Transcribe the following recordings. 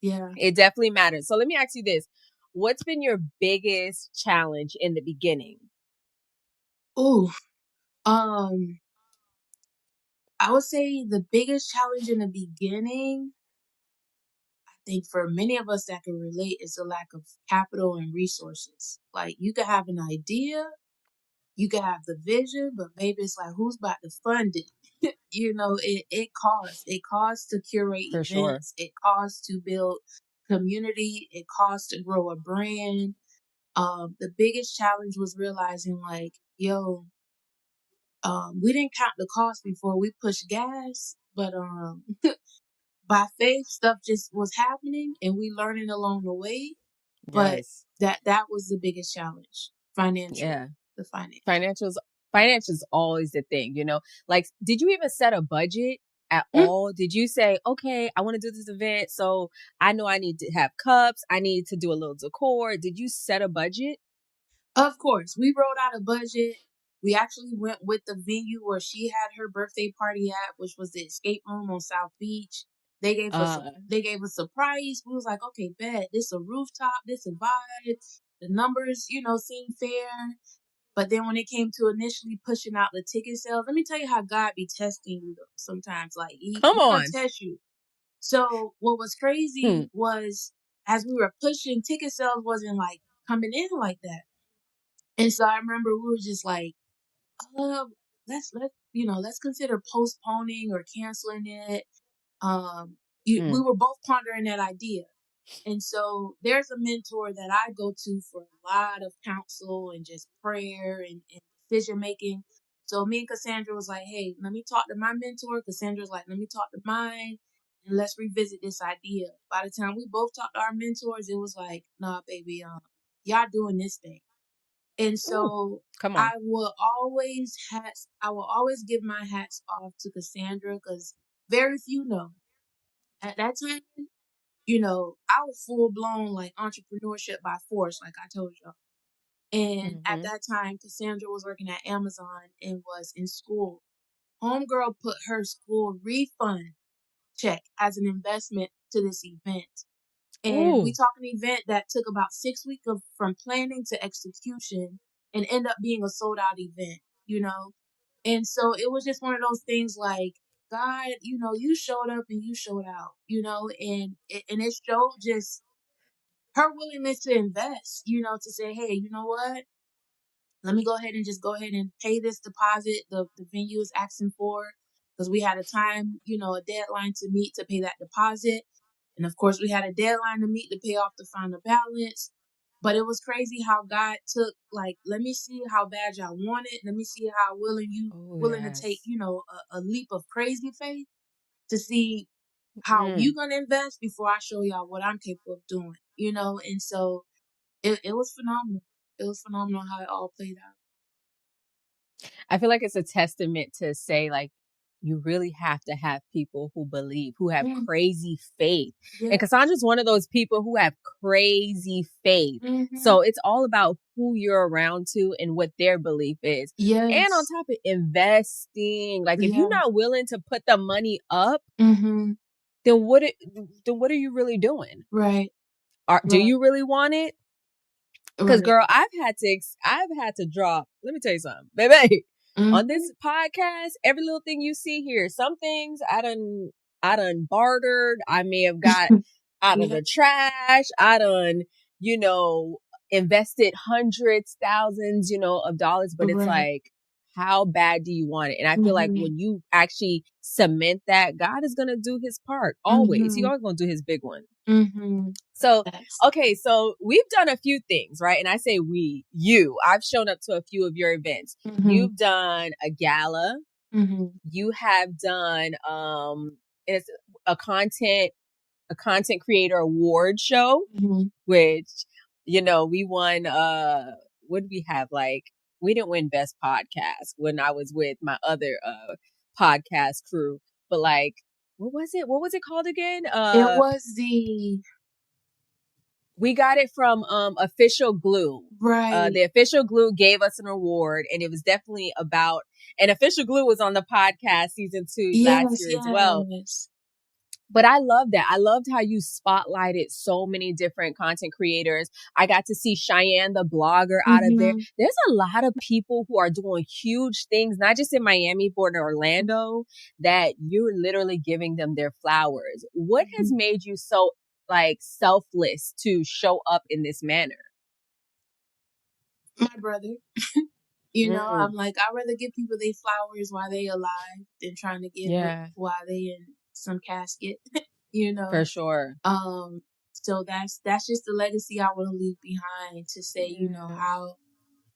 Yeah. It definitely matters. So let me ask you this. What's been your biggest challenge in the beginning? Ooh. I would say the biggest challenge in the beginning, I think for many of us that can relate, is the lack of capital and resources. Like you could have an idea, you could have the vision, but maybe it's like who's about to fund it? It costs. It costs to curate For sure. events. It costs to build community. It costs to grow a brand. The biggest challenge was realizing like, yo, we didn't count the cost before we pushed gas, but by faith, stuff just was happening and we learning along the way. But Yes. that was the biggest challenge, financial, Yeah. the finance. Financial's always the thing, like, did you even set a budget at all? Did you say, okay, I want to do this event, so I know I need to have cups, I need to do a little decor? Did you set a budget? Of course, we wrote out a budget. We actually went with the venue where she had her birthday party at, which was the escape room on South Beach. They gave us a price. We was like, okay, bet this a rooftop, this a vibe. The numbers, seem fair. But then when it came to initially pushing out the ticket sales, let me tell you how God be testing you sometimes. Like Come he gonna on. test you. So what was crazy was as we were pushing, ticket sales wasn't like coming in like that. And so I remember we were just like, uh, let's consider postponing or canceling it. We were both pondering that idea. And so there's a mentor that I go to for a lot of counsel and just prayer and decision making. So me and Cassandra was like, hey, let me talk to my mentor. Cassandra's like, let me talk to mine and let's revisit this idea. By the time we both talked to our mentors, it was like, nah, baby, y'all doing this thing. And Ooh, so come on. I will always give my hats off to Cassandra because very few know. At that time, I was full blown like entrepreneurship by force, like I told y'all. And at that time, Cassandra was working at Amazon and was in school. Homegirl put her school refund check as an investment to this event. And we Ooh. talk an event that took about 6 weeks from planning to execution and end up being a sold out event. And so it was just one of those things like, God, you showed up and you showed out, and it showed just her willingness to invest, to say, hey, you know what? Let me go ahead and pay this deposit the venue is asking for because we had a time, a deadline to meet to pay that deposit. And of course, we had a deadline to meet to pay off the final balance. But it was crazy how God took, like, let me see how bad y'all want it. Let me see how Oh, willing to take, yes. a leap of crazy faith to see how you Mm. gonna invest before I show y'all what I'm capable of doing. And so it was phenomenal. It was phenomenal how it all played out. I feel like it's a testament to say, like, you really have to have people who believe, who have crazy faith. Yeah. And Cassandra's one of those people who have crazy faith. Mm-hmm. So it's all about who you're around to and what their belief is. And on Yes. top of investing, like if you're Yeah. not willing to put the money up, Mm-hmm. then what are you really doing? Right. Do Right. you really want it? Because Right. girl, I've had to drop. Let me tell you something, baby. On Mm-hmm. this podcast, every little thing you see here, some things I done bartered. I may have got out of Yeah. the trash. I done, you know, invested hundreds, thousands, of dollars. But it's Right. like, how bad do you want it? And I feel like Mm-hmm. when you actually cement that, God is gonna do his part always. He Mm-hmm. always gonna do his big one. Mm-hmm. So, Yes. okay, so we've done a few things, right? And I say I've shown up to a few of your events. Mm-hmm. You've done a gala. Mm-hmm. You have done it's a content creator award show, Mm-hmm. which we won. What did we have? Like, we didn't win best podcast when I was with my other podcast crew, but like, what was it? What was it called again? It was the We got it from Official Glue. right. The Official Glue gave us an award, and it was definitely about. And Official Glue was on the podcast season 2 last Yes. year as well. Yes. But I love that. I loved how you spotlighted so many different content creators. I got to see Cheyenne, the blogger, out of there. Mm-hmm. There's a lot of people who are doing huge things, not just in Miami, but in Orlando, that you're literally giving them their flowers. What has made you so like selfless to show up in this manner? My brother. You know, Mm, I'm like, I'd rather give people their flowers while they alive than trying to give it yeah, while they in some casket, you know. for sure. Um, so that's just the legacy I want to leave behind to say, you know, Yeah, how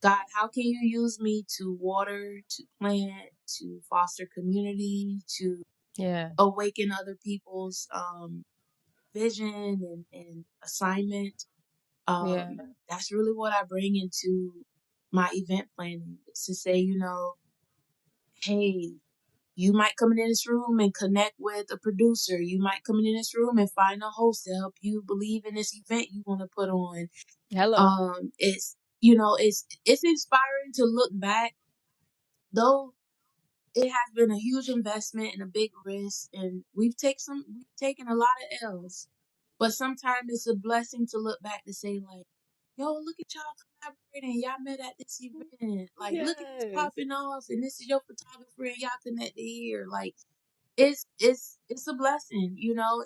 God, how can you use me to water, to plant, to foster community, to yeah, awaken other people's vision and assignment. yeah, That's really what I bring into my event planning. It's to say, you know, hey, you might come in this room and connect with a producer. You might come in this room and find a host to help you believe in this event you want to put on. hello. It's you know, it's inspiring to look back, though it has been a huge investment and a big risk, and we've taken a lot of L's. But sometimes it's a blessing to look back to say like, yo, look at y'all collaborating. Y'all met at this event. Like, look at this Yes. popping off, and this is your photographer, and y'all connected here. Like, it's a blessing, you know.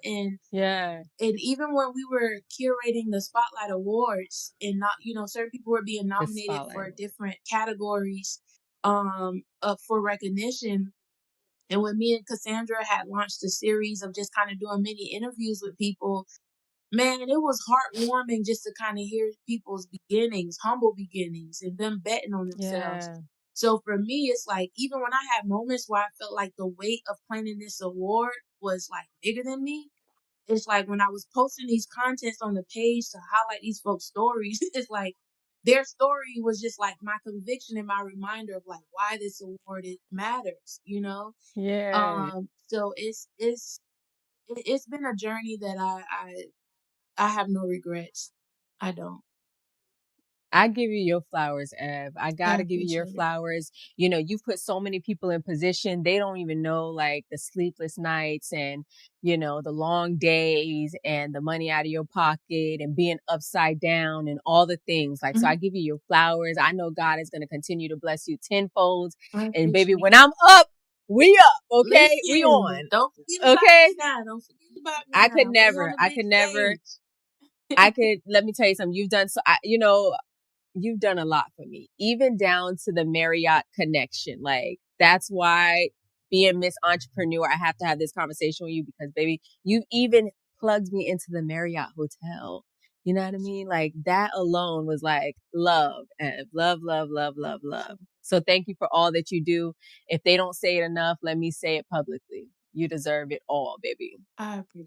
Yeah, And even when we were curating the Spotlight Awards, and not, you know, certain people were being the nominated spotlight. for different categories, for recognition. And when me and Cassandra had launched a series of just kind of doing mini interviews with people, man, it was heartwarming just to kind of hear people's beginnings, humble beginnings, and them betting on themselves. Yeah. So for me, it's like, even when I had moments where I felt like the weight of planning this award was like bigger than me, it's like when I was posting these contents on the page to highlight these folks' stories, it's like their story was just like my conviction and my reminder of like why this award it matters, you know. Yeah. So it's been a journey that I have no regrets. I don't. I give you your flowers, Ev. I I gotta give you your appreciate it. flowers. You know, you've put so many people in position. They don't even know like the sleepless nights and, you know, the long days and the money out of your pocket and being upside down and all the things. Like, so Mhm. I give you your flowers. I know God is going to continue to bless you tenfold. I And baby, appreciate when it. I'm up, we up. Okay. We Listen, on. don't forget about Okay. me now. Don't forget about me now. We on the I big could never, stage. let me tell you something. You've done so, you know, you've done a lot for me, even down to the Marriott connection. Like, that's why being Miss Entrepreneur, I have to have this conversation with you because, baby, you even plugged me into the Marriott hotel. You know what I mean? Like, that alone was like love and love, love, love, love, love. So thank you for all that you do. If they don't say it enough, let me say it publicly. You deserve it all, baby. I appreciate